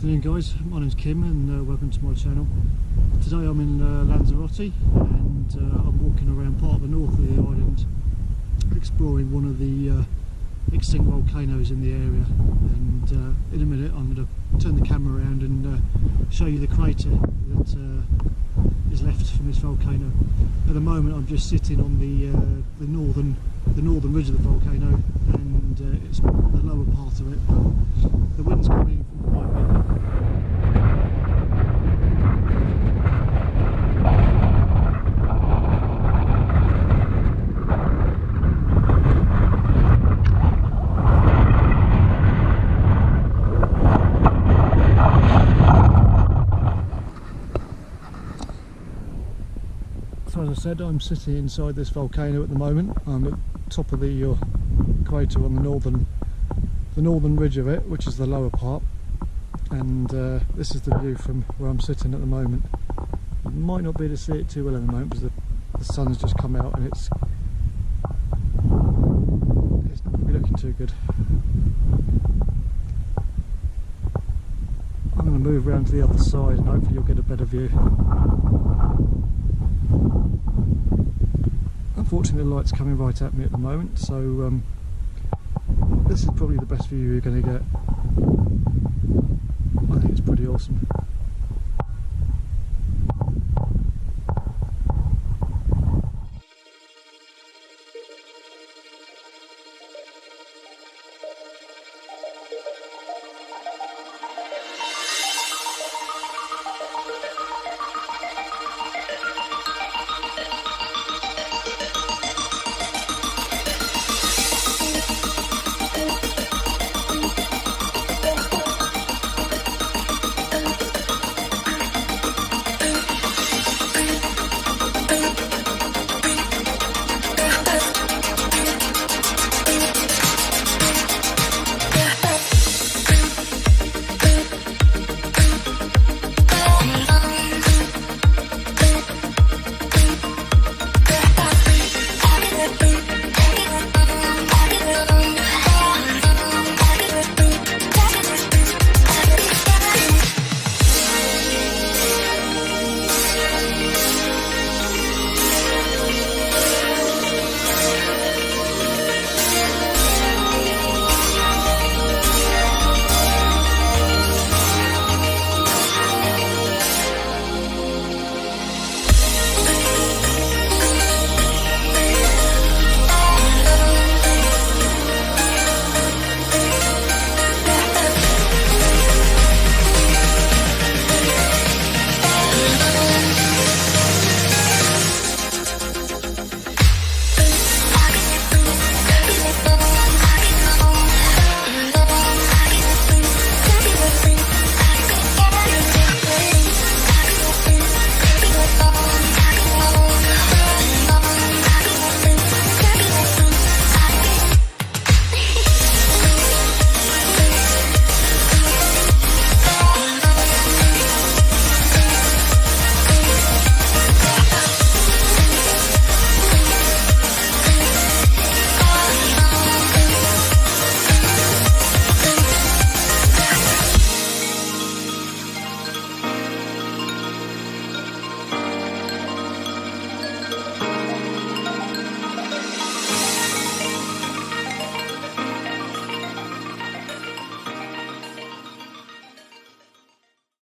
Afternoon guys, my name's Kim and welcome to my channel. Today I'm in Lanzarote and I'm walking around part of the north of the island exploring one of the extinct volcanoes in the area, and in a minute I'm going to turn the camera around and show you the crater that is left from this volcano. At the moment I'm just sitting on the northern ridge of the volcano, and it's the lower part of it. The wind's coming in from quite a bit. So as I said, I'm sitting inside this volcano at the moment. I'm at the top of the crater on the northern ridge of it, which is the lower part, and this is the view from where I'm sitting at the moment. You might not be able to see it too well at the moment because the sun's just come out and it's not going to be looking too good. I'm going to move around to the other side and hopefully you'll get a better view. Unfortunately the light's coming right at me at the moment, so this is probably the best view you're going to get.